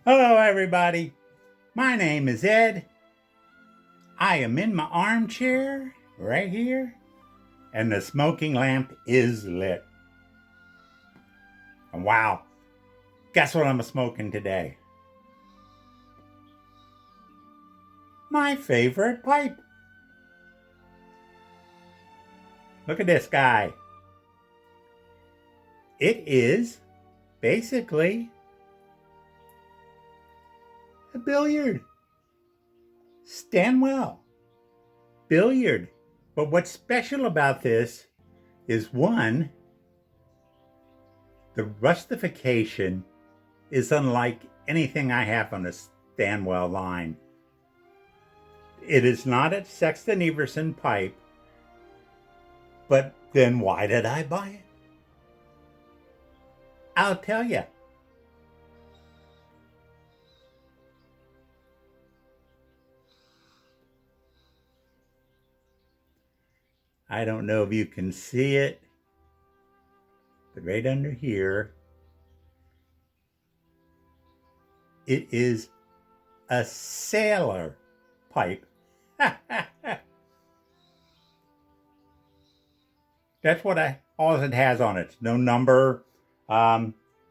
Hello, everybody. My name is Ed. I am in my armchair right here, and the smoking lamp is lit. And wow, guess what I'm smoking today? My favorite pipe. Look at this guy. It is basically a billiard. Stanwell billiard. But what's special about this is one, the rustification is unlike anything I have on the Stanwell line. It is not a Sexton Everson pipe, but then why did I buy it? I'll tell you. I don't know if you can see it, but right under here, it is a sailor pipe. That's what all it has on it. No number.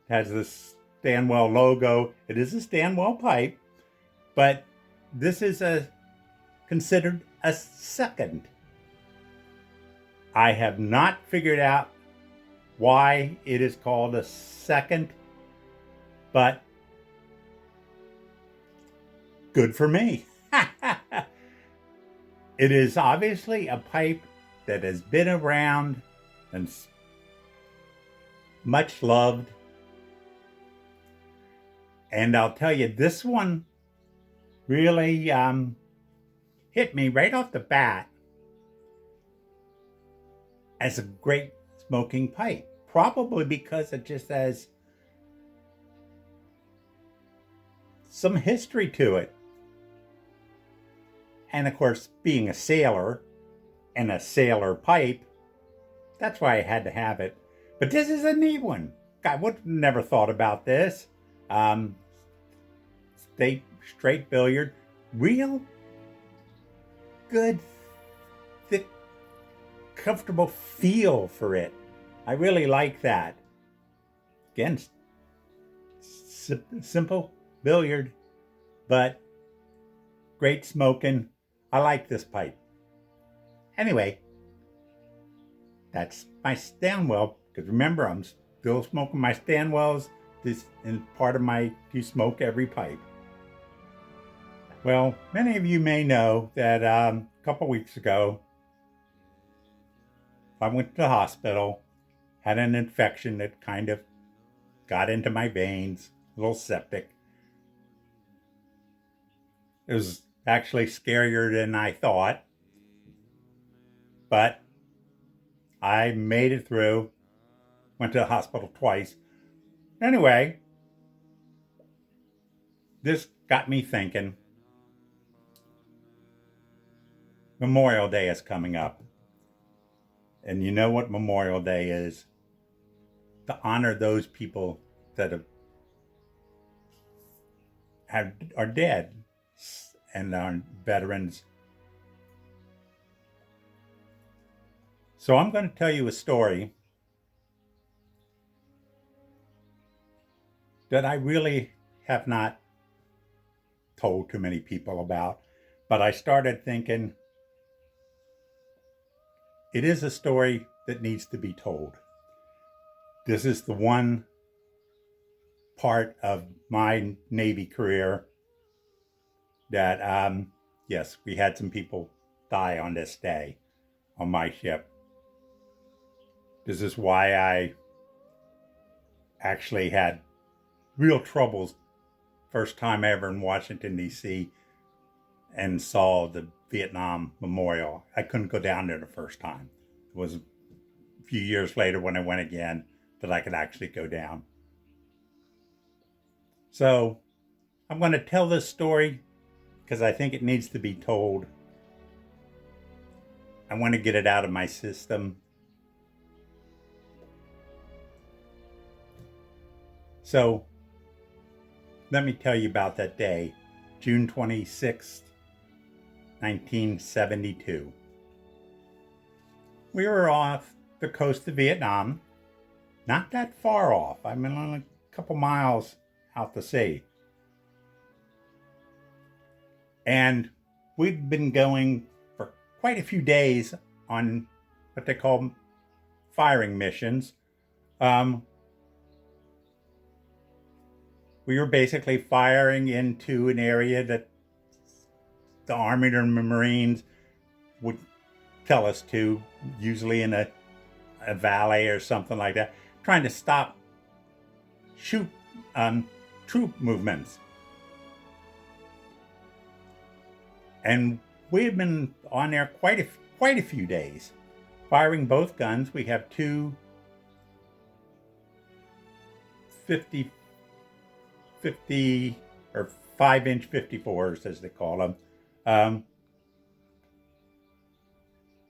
Has this Stanwell logo. It is a Stanwell pipe, but this is considered a second. I have not figured out why it is called a second, but good for me. It is obviously a pipe that has been around and much loved. And I'll tell you, this one really hit me right off the bat as a great smoking pipe. Probably because it just has some history to it. And of course, being a sailor and a sailor pipe, that's why I had to have it. But this is a neat one. I would never thought about this. Straight billiard, real good, thick, comfortable feel for it. I really like that. Again, simple billiard, but great smoking. I like this pipe. Anyway, that's my Stanwell, because remember, I'm still smoking my Stanwells. This is part of my "you smoke every pipe." Well, many of you may know that a couple weeks ago, I went to the hospital, had an infection that kind of got into my veins, a little septic. It was actually scarier than I thought, but I made it through, went to the hospital twice. Anyway, this got me thinking. Memorial Day is coming up. And you know what Memorial Day is? To honor those people that are dead and are veterans. So I'm going to tell you a story that I really have not told too many people about, but I started thinking it is a story that needs to be told. This is the one part of my Navy career that, yes, we had some people die on this day on my ship. This is why I actually had real troubles first time ever in Washington, D.C. and saw the Vietnam Memorial. I couldn't go down there the first time. It was a few years later when I went again that I could actually go down. So I'm going to tell this story because I think it needs to be told. I want to get it out of my system. So let me tell you about that day, June 26th, 1972. We were off the coast of Vietnam, not that far off. I mean, only a couple miles out to sea. And we'd been going for quite a few days on what they call firing missions. We were basically firing into an area that the Army and Marines would tell us to, usually in a valley or something like that, trying to stop troop movements. And we had been on there quite a few days, firing both guns. We have two 50 or 5-inch 54s, as they call them,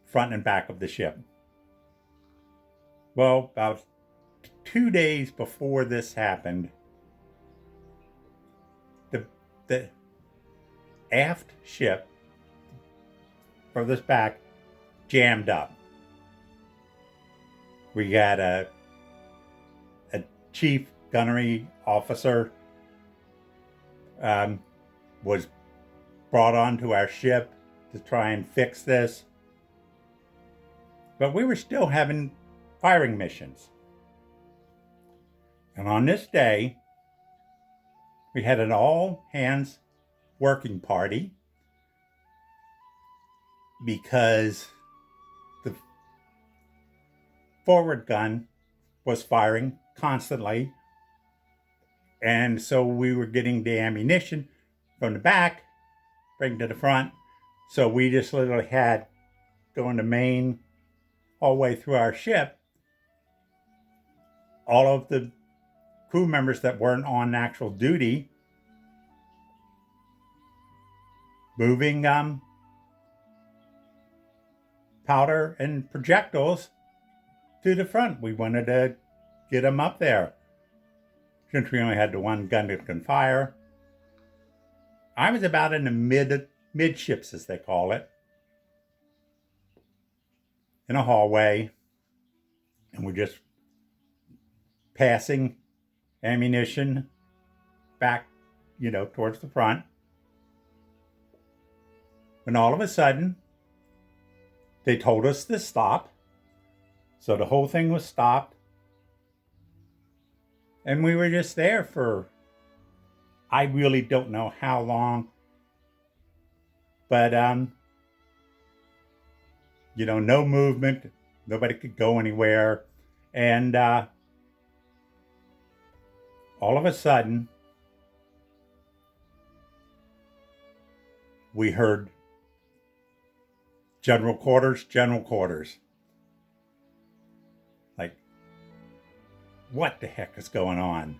front and back of the ship. Well, about 2 days before this happened, the aft ship furthest back jammed up. We got a chief gunnery officer was brought onto our ship to try and fix this. But we were still having firing missions. And on this day, we had an all-hands working party because the forward gun was firing constantly. And so we were getting the ammunition from the back, bring to the front. So we just literally had going to main all the way through our ship. All of the crew members that weren't on actual duty moving powder and projectiles to the front. We wanted to get them up there. Since we only had the one gun that can fire, I was about in the midships, as they call it, in a hallway, and we're just passing ammunition back, towards the front. When all of a sudden, they told us to stop. So the whole thing was stopped. And we were just there for, I really don't know how long. But, no movement. Nobody could go anywhere. And all of a sudden, we heard general quarters. Like, what the heck is going on?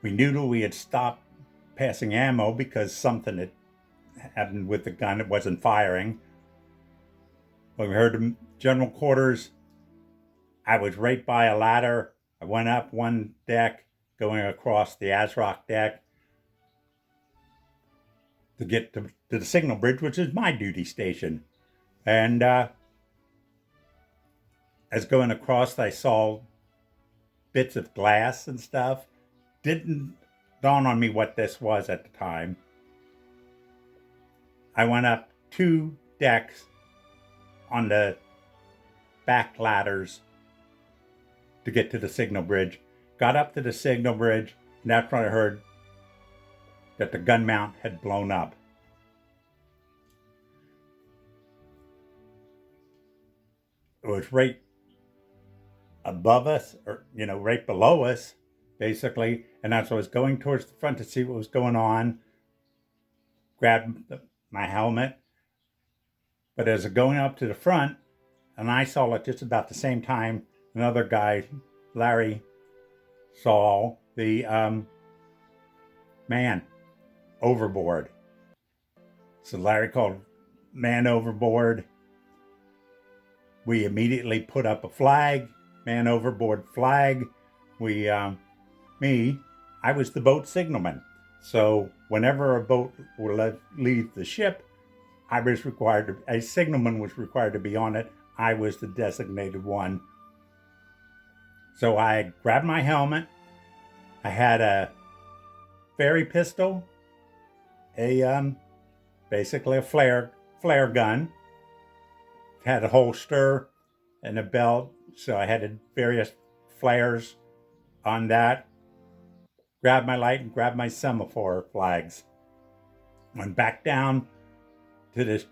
We knew that we had stopped passing ammo because something had happened with the gun. It wasn't firing. When we heard the general quarters, I was right by a ladder. I went up one deck, going across the ASROC deck to get to the signal bridge, which is my duty station. And as going across, I saw bits of glass and stuff. Didn't dawn on me what this was at the time. I went up 2 decks on the back ladders to get to the signal bridge. Got up to the signal bridge, and that's when I heard that the gun mount had blown up. It was right above us, or, right below us, basically. And as I was going towards the front to see what was going on, grabbed my helmet. But as I was going up to the front, and I saw it just about the same time, another guy, Larry, saw the man overboard. So Larry called man overboard. We immediately put up a flag, man overboard flag. Me I was the boat signalman. So whenever a boat would leave the ship, a signalman was required to be on it. I was the designated one. So I grabbed my helmet. I had a ferry pistol, basically a flare gun. Had a holster and a belt, so I had various flares on that. Grabbed my light and grabbed my semaphore flags. Went back down to the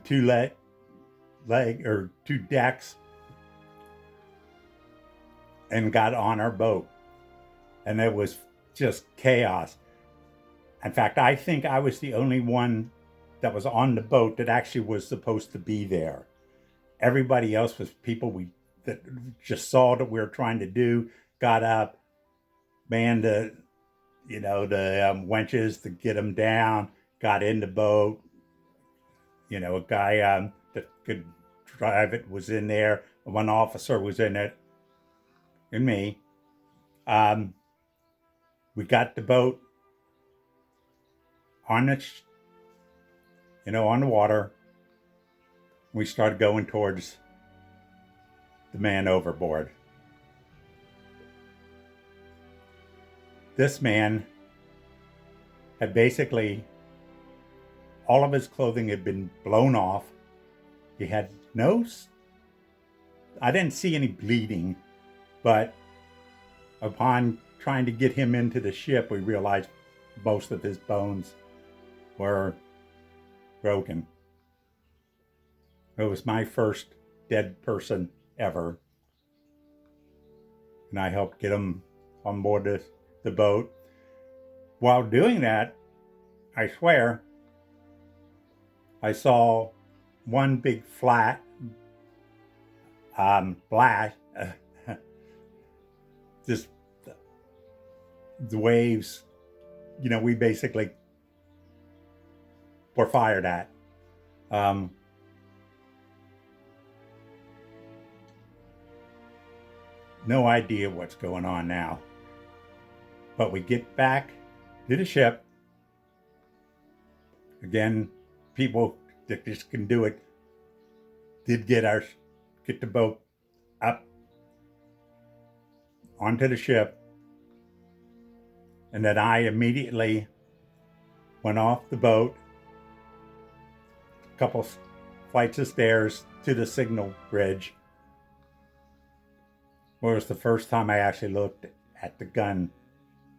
two decks and got on our boat. And it was just chaos. In fact, I think I was the only one that was on the boat that actually was supposed to be there. Everybody else was people that just saw what we were trying to do, got up, manned the winches to get them down, got in the boat. A guy that could drive it was in there. One officer was in it, and me. We got the boat on the water. We started going towards the man overboard. This man had basically, all of his clothing had been blown off. He had I didn't see any bleeding, but upon trying to get him into the ship, we realized most of his bones were broken. It was my first dead person ever. And I helped get him on board the boat. While doing that, I swear, I saw one big flat blast. Just the waves, we basically were fired at. No idea what's going on now. But we get back to the ship. Again, people that just can do it did get the boat up onto the ship. And then I immediately went off the boat, a couple flights of stairs to the signal bridge. It was the first time I actually looked at the gun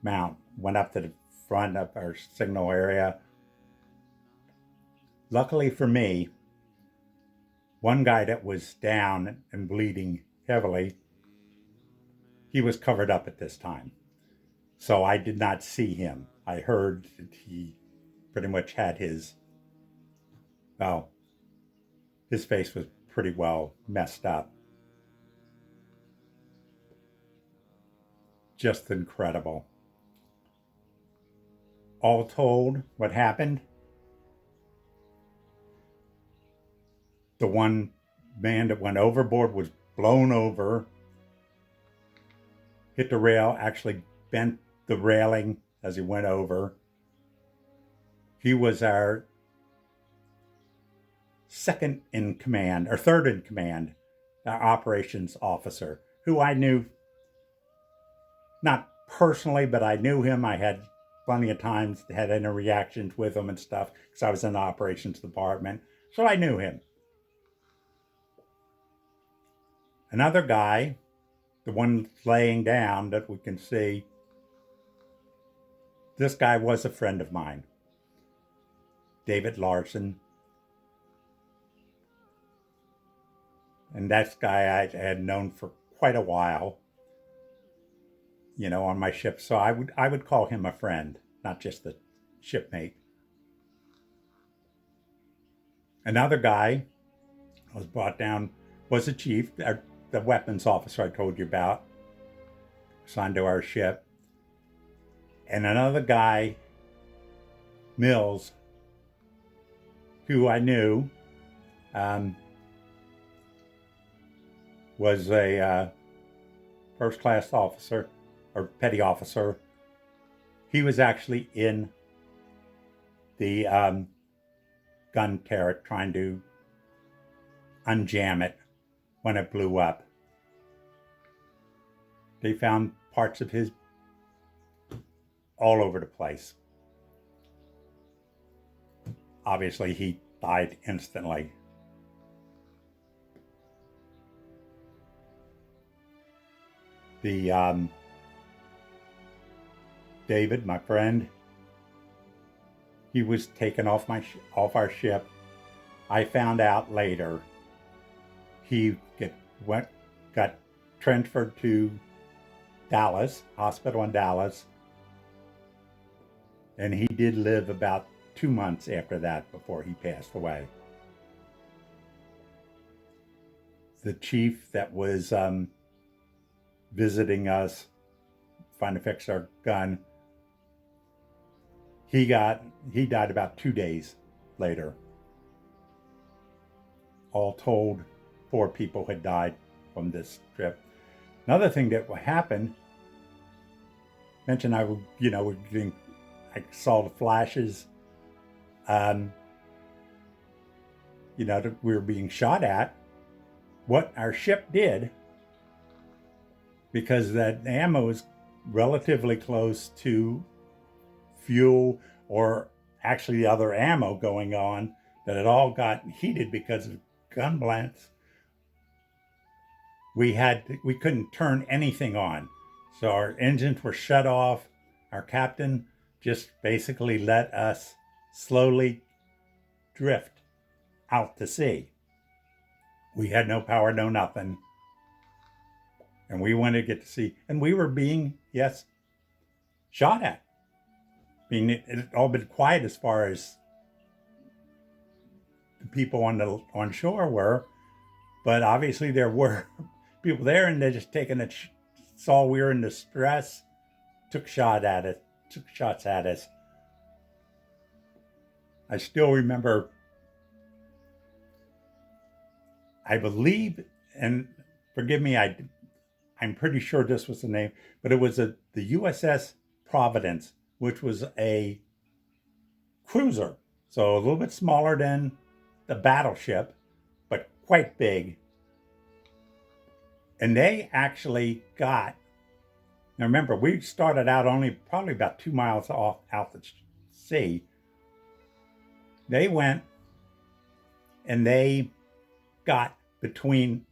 mount. Went up to the front of our signal area. Luckily for me, one guy that was down and bleeding heavily, he was covered up at this time. So I did not see him. I heard that he pretty much had his face was pretty well messed up. Just incredible. All told, what happened? The one man that went overboard was blown over, hit the rail, actually bent the railing as he went over. He was our third in command, our operations officer, who I knew, not personally, but I knew him. I had plenty of times had interactions with him and stuff because I was in the operations department. So I knew him. Another guy, the one laying down that we can see, this guy was a friend of mine, David Larson. And that guy I had known for quite a while, on my ship. So I would call him a friend, not just a shipmate. Another guy was brought down was a chief, the weapons officer I told you about, assigned to our ship. And another guy, Mills, who I knew, was a first-class officer, or petty officer, he was actually in the gun turret trying to unjam it when it blew up. They found parts of his all over the place. Obviously, he died instantly. The David, my friend, he was taken off our ship. I found out later he got transferred to Dallas, hospital in Dallas, and he did live about 2 months after that before he passed away. The chief that was visiting us, trying to fix our gun, he died about 2 days later. All told, 4 people had died from this trip. Another thing that happened, mentioned I saw the flashes, that we were being shot at. What our ship did, because that ammo is relatively close to fuel or actually other ammo going on, that it all got heated because of gun blasts. We couldn't turn anything on. So our engines were shut off. Our captain just basically let us slowly drift out to sea. We had no power, no nothing. And we wanted to get to sea. And we were being, yes, shot at. It had all been quiet as far as the people on shore were. But obviously there were people there, and they just saw we were in distress, took shots at us. I still remember, I believe, and forgive me, I'm pretty sure this was the name, but it was the USS Providence, which was a cruiser. So a little bit smaller than the battleship, but quite big. And they actually got, now remember, we started out only probably about 2 miles out the sea. They went and they got between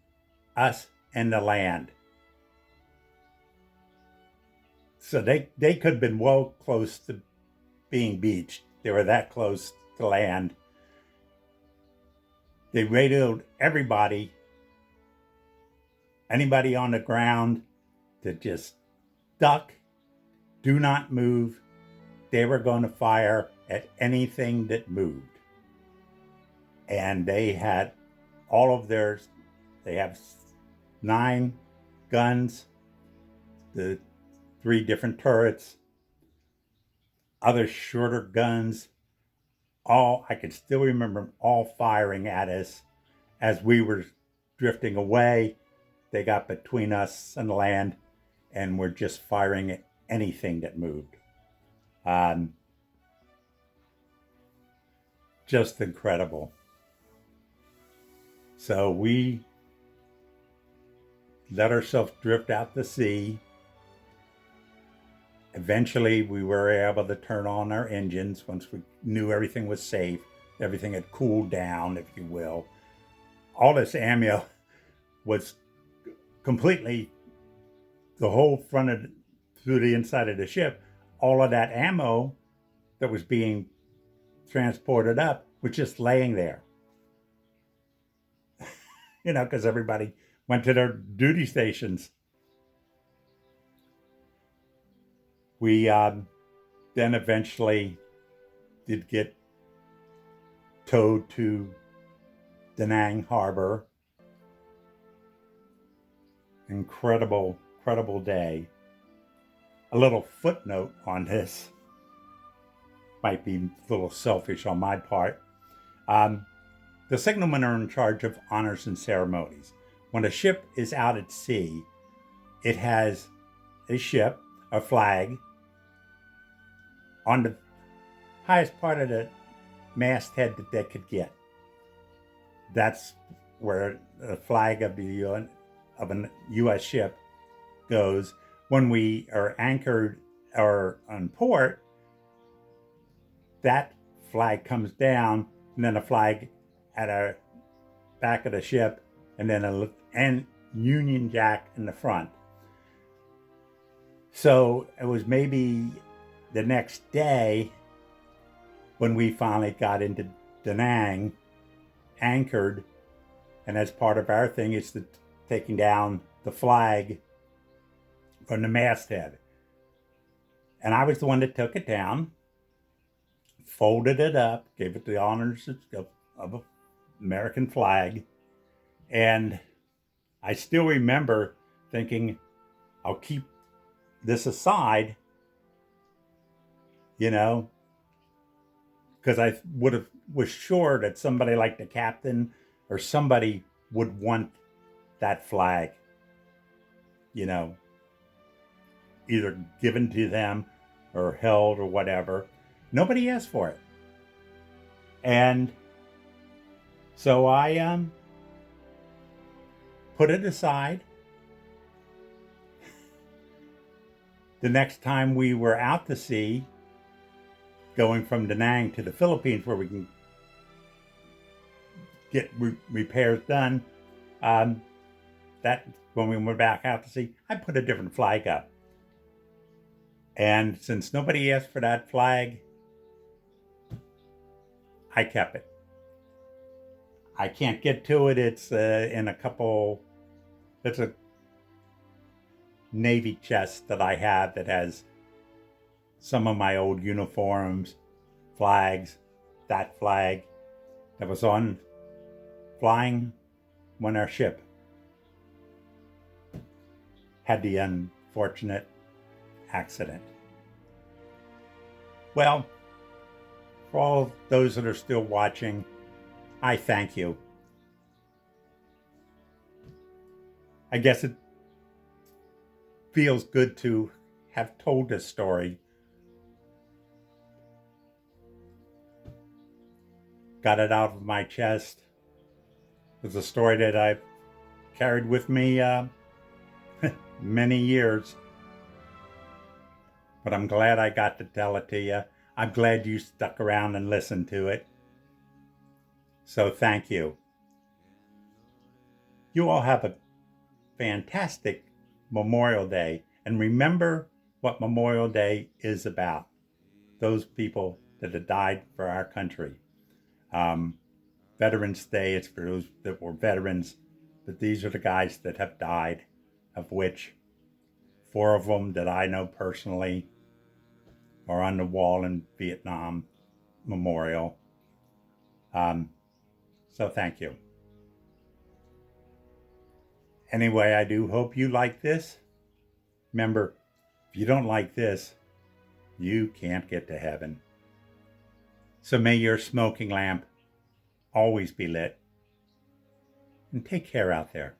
us and the land. So they could have been well close to being beached. They were that close to land. They radioed everybody, anybody on the ground, to just duck, do not move. They were going to fire at anything that moved. And they had they have 9 guns, the 3 different turrets, other shorter guns. I can still remember them all firing at us as we were drifting away. They got between us and the land and were just firing at anything that moved. Just incredible. So we let ourselves drift out to sea. Eventually, we were able to turn on our engines once we knew everything was safe. Everything had cooled down, if you will. All this ammo was completely, the whole through the inside of the ship, all of that ammo that was being transported up was just laying there. Because everybody went to their duty stations. We then eventually did get towed to Da Nang Harbor. Incredible day. A little footnote on this, might be a little selfish on my part. The signalmen are in charge of honors and ceremonies. When a ship is out at sea, it has a ship a flag on the highest part of the masthead that they could get. That's where the flag of of a U.S. ship goes. When we are anchored or on port, that flag comes down, and then a flag at a back of the ship, and then and Union Jack in the front. So it was maybe the next day when we finally got into Da Nang, anchored, and as part of our thing, it's taking down the flag from the masthead. And I was the one that took it down, folded it up, gave it the honors of an American flag, and I still remember thinking, I'll keep this aside, because I was sure that somebody like the captain or somebody would want that flag, either given to them or held or whatever. Nobody asked for it. And so I put it aside. The next time we were out to sea, going from Da Nang to the Philippines where we can get repairs done, that when we went back out to sea, I put a different flag up. And since nobody asked for that flag, I kept it. I can't get to it. It's in it's a Navy chest that I have that has some of my old uniforms, flags, that flag that was on flying when our ship had the unfortunate accident. Well, for all those that are still watching, I thank you. I guess it feels good to have told this story. Got it out of my chest. It's a story that I've carried with me many years. But I'm glad I got to tell it to you. I'm glad you stuck around and listened to it. So thank you. You all have a fantastic Memorial Day. And remember what Memorial Day is about. Those people that have died for our country. Veterans Day, it's for those that were veterans. But these are the guys that have died, of which 4 of them that I know personally are on the wall in Vietnam Memorial. So thank you. Anyway, I do hope you like this. Remember, if you don't like this, you can't get to heaven. So may your smoking lamp always be lit. And take care out there.